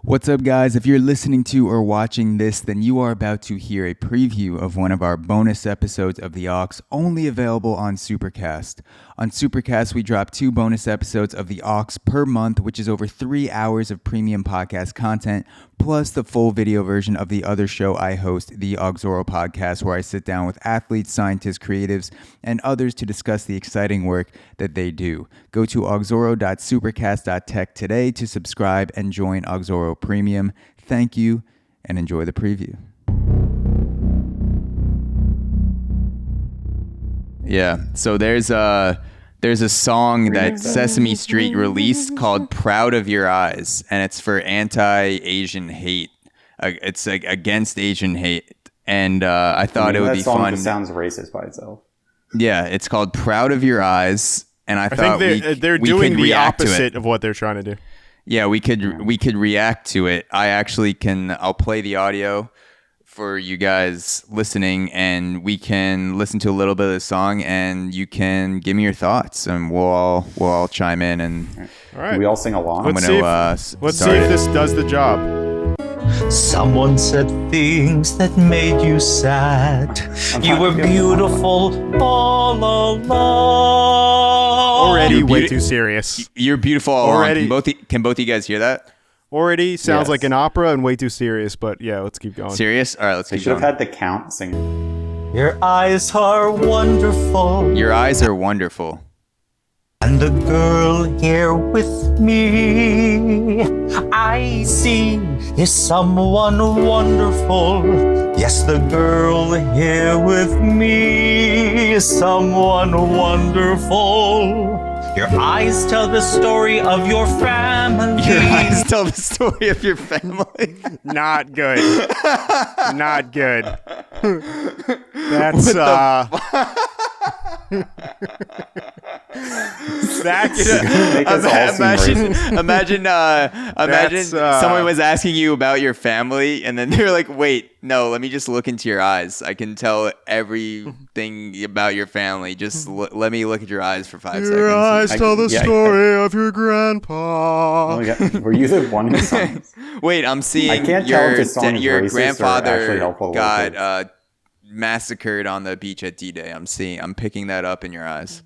What's up, guys? If you're listening to or watching this, then you are about to hear a preview of one of our bonus episodes of The Aux, only available on Supercast. On Supercast, we drop 2 bonus episodes of The Aux per month, which is over 3 hours of premium podcast content, plus the full video version of the other show I host, the Auxoro podcast, where I sit down with athletes, scientists, creatives, and others to discuss the exciting work that they do. Go to auxoro.supercast.tech today to subscribe and join Auxoro Premium. Thank you, and enjoy the preview. Yeah, so there's a song that Sesame Street released called "Proud of Your Eyes," and it's for anti-Asian hate. It's like against Asian hate, and I thought it would be fun. That sounds racist by itself. Yeah, it's called "Proud of Your Eyes," and I thought they're doing the opposite of what they're trying to do. Yeah, we could react to it. I'll play the audio for you guys listening, and we can listen to a little bit of the song, and you can give me your thoughts, and we'll all chime in. And all right, we all sing along. Let's see if this does the job. Someone said things that made you sad. You were beautiful all along. Already way too serious. You're beautiful all already. Along. Can both of you guys hear that? Already sounds like an opera and way too serious, but yeah, let's keep going. Serious? All right, let's keep going. They should have had the count singing. Your eyes are wonderful. Your eyes are wonderful. And the girl here with me, I see, is someone wonderful. Yes, the girl here with me is someone wonderful. Your eyes tell the story of your family. Your eyes tell the story of your family. Not good. Not good. That's imagine someone was asking you about your family, and then they're like, "Wait, no, let me just look into your eyes. I can tell everything about your family. Just let me look at your eyes for 5 seconds." Your eyes tell the story of your grandpa. Were you the one who sang? Wait, I'm seeing your grandfather got massacred on the beach at D-Day. I'm picking that up in your eyes.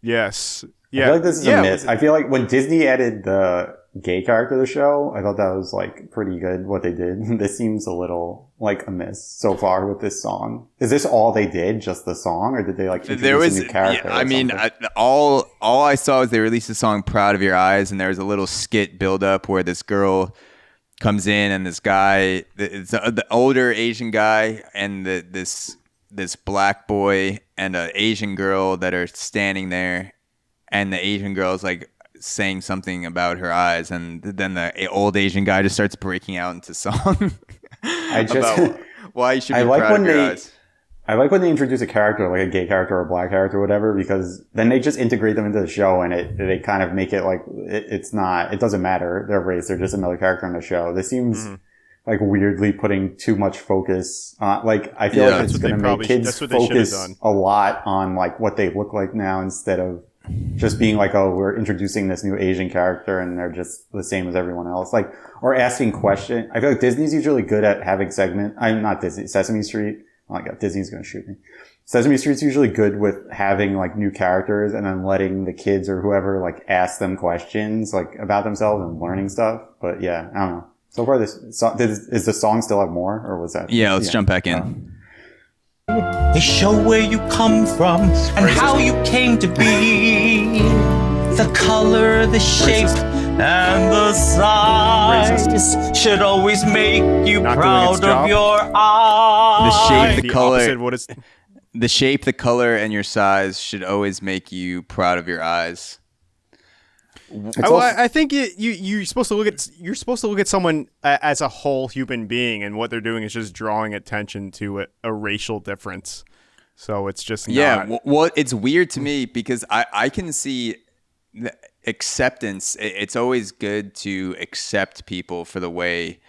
Yes. Yeah. I feel like this is a miss. I feel like when Disney added the gay character to the show, I thought that was like pretty good what they did. This seems a little like a miss so far with this song. Is this all they did, just the song, or did they like introduce a new character? Yeah, I mean, all I saw was they released the song "Proud of Your Eyes," and there was a little skit build up where this girl comes in and this guy, it's the older Asian guy, and this black boy and an Asian girl that are standing there, and the Asian girl is like saying something about her eyes, and then the old Asian guy just starts breaking out into song about why you should be proud of your eyes. I like when they introduce a character, like a gay character or a black character or whatever, because then they just integrate them into the show, and they kind of make it like it doesn't matter their race, they're just another character on the show. This seems like weirdly putting too much focus on, like, I feel like it's going to make kids focus a lot on like what they look like now, instead of just being like, oh, we're introducing this new Asian character and they're just the same as everyone else. Like, or asking questions. I feel like Disney's usually good at having Sesame Street. Oh my God, Disney's going to shoot me. Sesame Street's usually good with having like new characters and then letting the kids or whoever like ask them questions like about themselves and learning stuff. But yeah, I don't know. So far, is the song still have more, or was that? Yeah, let's jump back in. They show where you come from and how you came to be. The color, the shape, and the size should always make you proud of your eyes. The shape, the color, and your size should always make you proud of your eyes. I think you're supposed to look at someone as a whole human being, and what they're doing is just drawing attention to a racial difference. So it's just not. Well, it's weird to me because I can see acceptance. It's always good to accept people for the way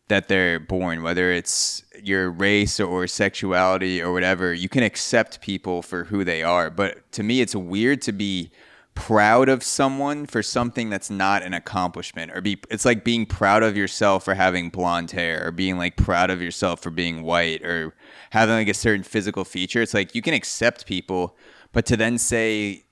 that they're born, whether it's your race or sexuality or whatever. You can accept people for who they are, but to me, it's weird to be proud of someone for something that's not an accomplishment, or it's like being proud of yourself for having blonde hair, or being like proud of yourself for being white, or having like a certain physical feature. It's like you can accept people, but to then say,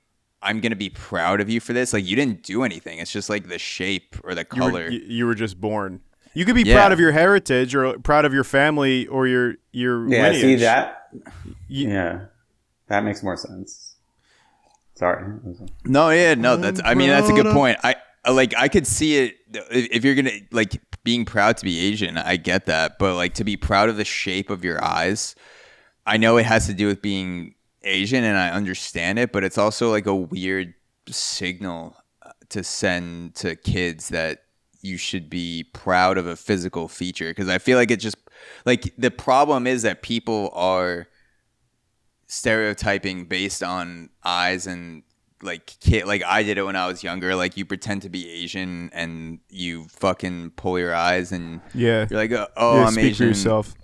I'm going to be proud of you for this, like you didn't do anything. It's just like the shape or the color. You were just born. You could be proud of your heritage or proud of your family or your lineage. See that? That makes more sense. Sorry. No, that's a good point. I could see it if you're gonna like being proud to be Asian. I get that, but like to be proud of the shape of your eyes, I know it has to do with being Asian, and I understand it, but it's also like a weird signal to send to kids that you should be proud of a physical feature, because I feel like it just like the problem is that people are stereotyping based on eyes, and like I did it when I was younger. Like you pretend to be Asian and you fucking pull your eyes and you're like, I'm Asian. For yourself.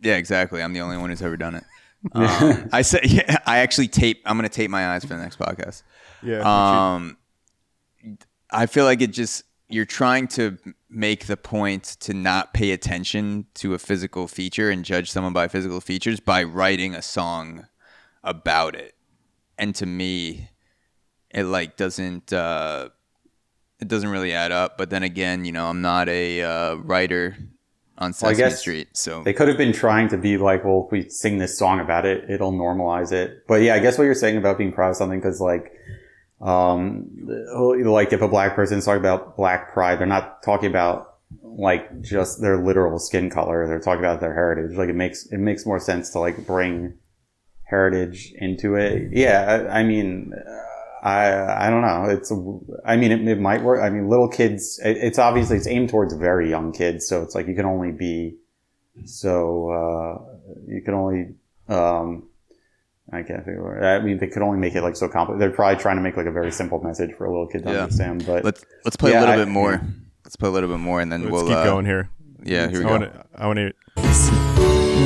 Yeah, exactly. I'm the only one who's ever done it. I said, I actually I'm going to tape my eyes for the next podcast. Yeah. I feel like you're trying to make the point to not pay attention to a physical feature and judge someone by physical features by writing a song about it. And to me, it like doesn't really add up. But then again, I'm not a writer on Sesame Street, so they could have been trying to be like, well, if we sing this song about it, it'll normalize it. But yeah, I guess what you're saying about being proud of something, because like if a black person is talking about black pride, they're not talking about like just their literal skin color. They're talking about their heritage. Like it makes more sense to like bring heritage into it. Yeah, I mean, I don't know. It might work. I mean, little kids, it's obviously, it's aimed towards very young kids. So it's like, you can only be I can't think of it. I mean, they could only make it like so complicated. They're probably trying to make like a very simple message for a little kid to understand. But let's play a little bit more. Let's play a little bit more, and then we'll keep going here. Yeah, here we go. I want to.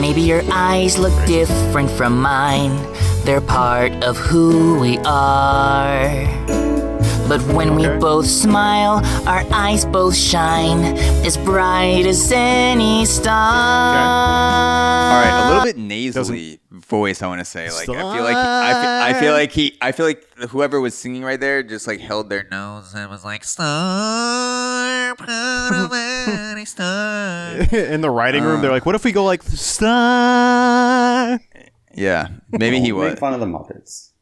Maybe your eyes look different from mine. They're part of who we are. But when we both smile, our eyes both shine as bright as any star. All right, a little bit nasally voice. I want to say, like, I feel like whoever was singing right there just like held their nose and was like, "Star, proud of any star." In the writing room, they're like, "What if we go like star?" Yeah, maybe he was. Make fun of the Muppets.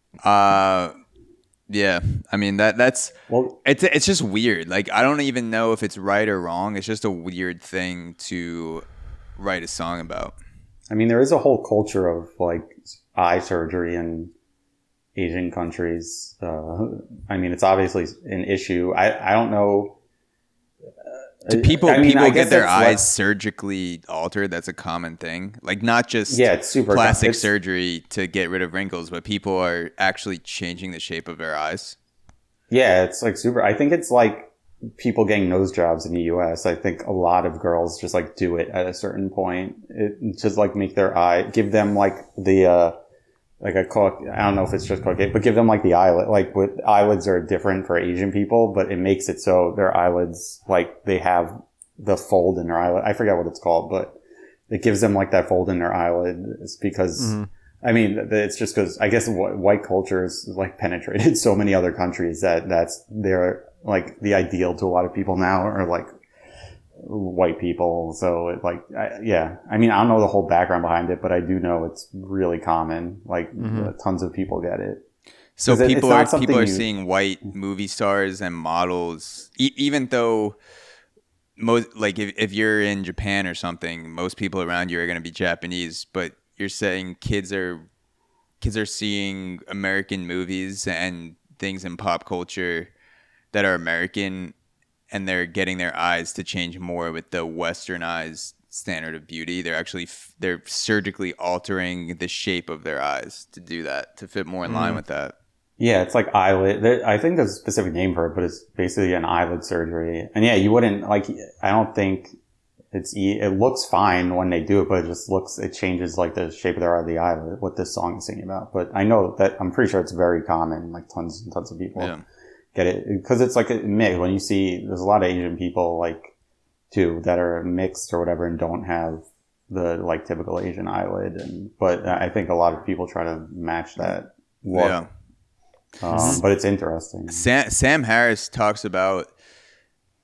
Yeah, I mean that's it's just weird. Like I don't even know if it's right or wrong. It's just a weird thing to write a song about. I mean, there is a whole culture of like eye surgery in Asian countries. I mean, it's obviously an issue. I don't know. Do people get their eyes surgically altered? That's a common thing. Like not just it's super plastic surgery to get rid of wrinkles, but people are actually changing the shape of their eyes. Yeah, it's like super. I think it's like people getting nose jobs in the US. I think a lot of girls just like do it at a certain point. It just like make their eye, give them like the I don't know if it's just called, but give them like the eyelid, like with eyelids are different for Asian people, but it makes it so their eyelids, like they have the fold in their eyelid. I forget what it's called, but it gives them like that fold in their eyelid. It's because, I mean, it's just because I guess white culture is like penetrated so many other countries they're like the ideal to a lot of people now are like white people. So it like, I mean, I don't know the whole background behind it, but I do know it's really common. Like tons of people get it. So people are seeing white movie stars and models, even though most, like if you're in Japan or something, most people around you are going to be Japanese, but you're saying kids are seeing American movies and things in pop culture that are American, and they're getting their eyes to change more with the westernized standard of beauty. They're surgically altering the shape of their eyes to do that, to fit more in line with that. Yeah, it's like eyelid. I think there's a specific name for it, but it's basically an eyelid surgery. And yeah, you wouldn't like, I don't think it looks fine when they do it, but it changes like the shape of the eye, what this song is singing about. But I know that I'm pretty sure it's very common, like tons and tons of people get it because it's like a mix. When you see, there's a lot of Asian people like too that are mixed or whatever and don't have the like typical Asian eyelid, but I think a lot of people try to match that look. Yeah. But it's interesting. Sam Harris talks about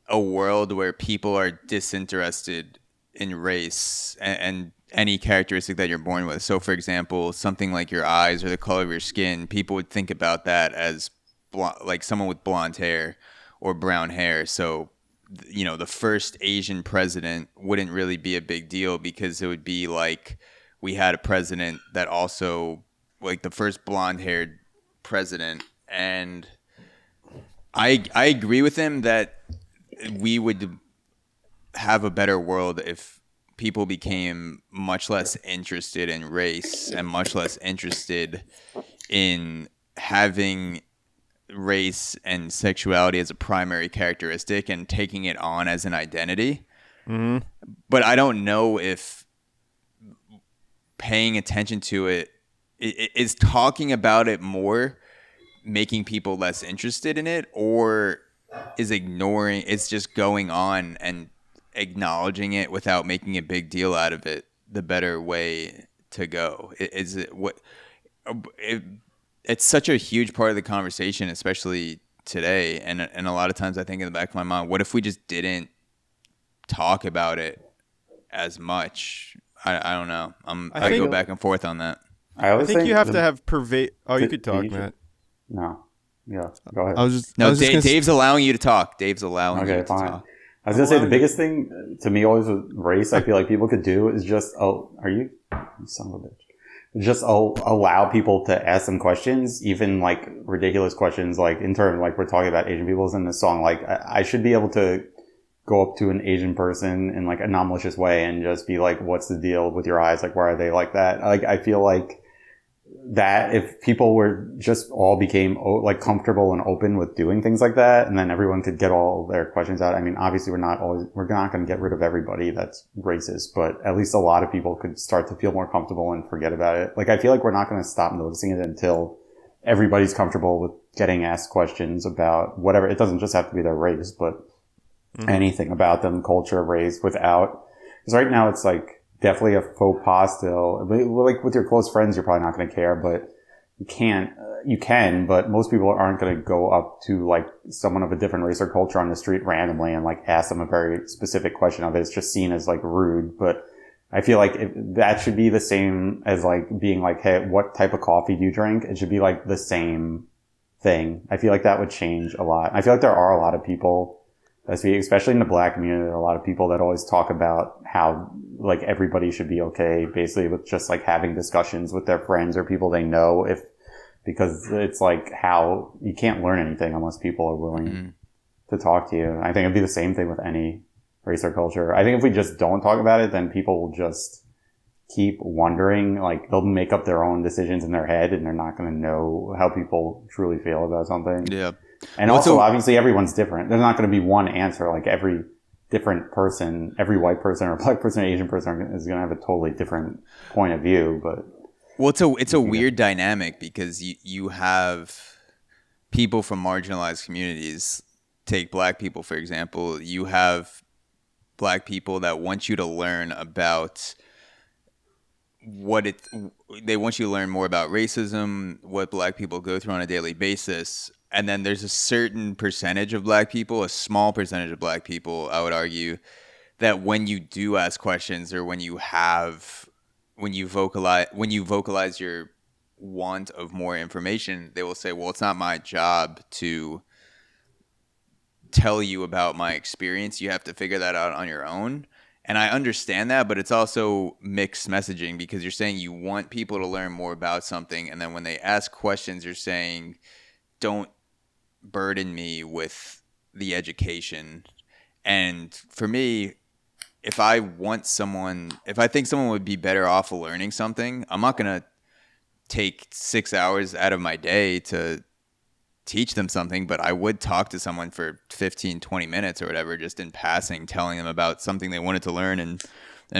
a world where people are disinterested in race and any characteristic that you're born with. So, for example, something like your eyes or the color of your skin, people would think about that as like someone with blonde hair or brown hair. So, you know, the first Asian president wouldn't really be a big deal because it would be like we had a president that also, like the first blonde-haired president. And I agree with him that we would have a better world if people became much less interested in race and much less interested in having race and sexuality as a primary characteristic and taking it on as an identity. Mm-hmm. But I don't know if paying attention to it is talking about it more making people less interested in it, or is ignoring it's just going on and acknowledging it without making a big deal out of it the better way to go? Is it what it's such a huge part of the conversation, especially today, and a lot of times I think in the back of my mind, what if we just didn't talk about it as much? I don't know. I go back and forth on that. I think you have to have Oh, you could talk, Matt. No. Yeah. Go ahead. Dave's allowing you to talk. Dave's allowing you to talk. I was going to say the biggest thing to me always with race, I feel like people could do is just, you son of a bitch. Just allow people to ask them questions, even like ridiculous questions, like in terms, like we're talking about Asian peoples in this song. Like I should be able to go up to an Asian person in like a non-malicious way and just be like, what's the deal with your eyes? Like, why are they like that? Like, I feel like that if people were just all became like comfortable and open with doing things like that, and then everyone could get all their questions out. I mean, obviously we're not going to get rid of everybody that's racist, but at least a lot of people could start to feel more comfortable and forget about it. Like, I feel like we're not going to stop noticing it until everybody's comfortable with getting asked questions about whatever. It doesn't just have to be their race, but anything about them, culture, race, without, because right now it's like, definitely a faux pas still. Like with your close friends, you're probably not going to care, but you can, but most people aren't going to go up to like someone of a different race or culture on the street randomly and like ask them a very specific question of it. It's just seen as like rude. But I feel like that should be the same as like being like, hey, what type of coffee do you drink? It should be like the same thing. I feel like that would change a lot. I feel like there are a lot of people, especially in the Black community, there are a lot of people that always talk about how like everybody should be okay basically with just like having discussions with their friends or people they know, because it's like how you can't learn anything unless people are willing to talk to you. I think it'd be the same thing with any race or culture. I think if we just don't talk about it, then people will just keep wondering, like they'll make up their own decisions in their head and they're not going to know how people truly feel about something. Yeah. And also, obviously, everyone's different. There's not going to be one answer. Like every different person, every white person or black person or Asian person is going to have a totally different point of view. But it's a weird dynamic because you have people from marginalized communities. Take Black people, for example. You have Black people that want you to learn about they want you to learn more about racism, what Black people go through on a daily basis. And then there's a certain percentage of Black people, a small percentage of Black people, I would argue, that when you do ask questions or when you vocalize your want of more information, they will say, well, it's not my job to tell you about my experience. You have to figure that out on your own. And I understand that, but it's also mixed messaging because you're saying you want people to learn more about something. And then when they ask questions, you're saying, don't burden me with the education. And for me, if I think someone would be better off learning something, I'm not going to take 6 hours out of my day to teach them something, but I would talk to someone for 15, 20 minutes or whatever, just in passing, telling them about something they wanted to learn and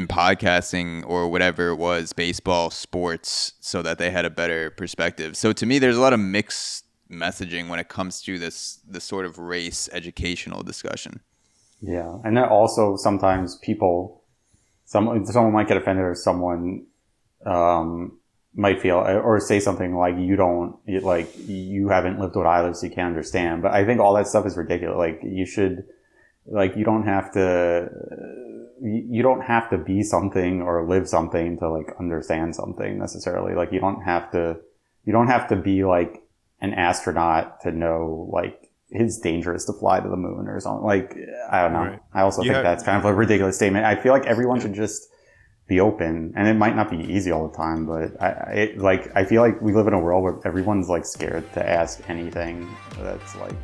podcasting or whatever it was, baseball, sports, so that they had a better perspective. So to me, there's a lot of mixed messaging when it comes to this sort of race educational discussion. Yeah. And then also sometimes someone might get offended, or someone might feel or say something like you haven't lived what I lived, so you can't understand. But I think all that stuff is ridiculous. Like you don't have to be something or live something to like understand something necessarily. Like you don't have to be like an astronaut to know like it's dangerous to fly to the moon or something. Like, I don't know. Right. I also think that's kind of a ridiculous statement. I feel like everyone should just be open, and it might not be easy all the time, but I feel like we live in a world where everyone's like scared to ask anything that's like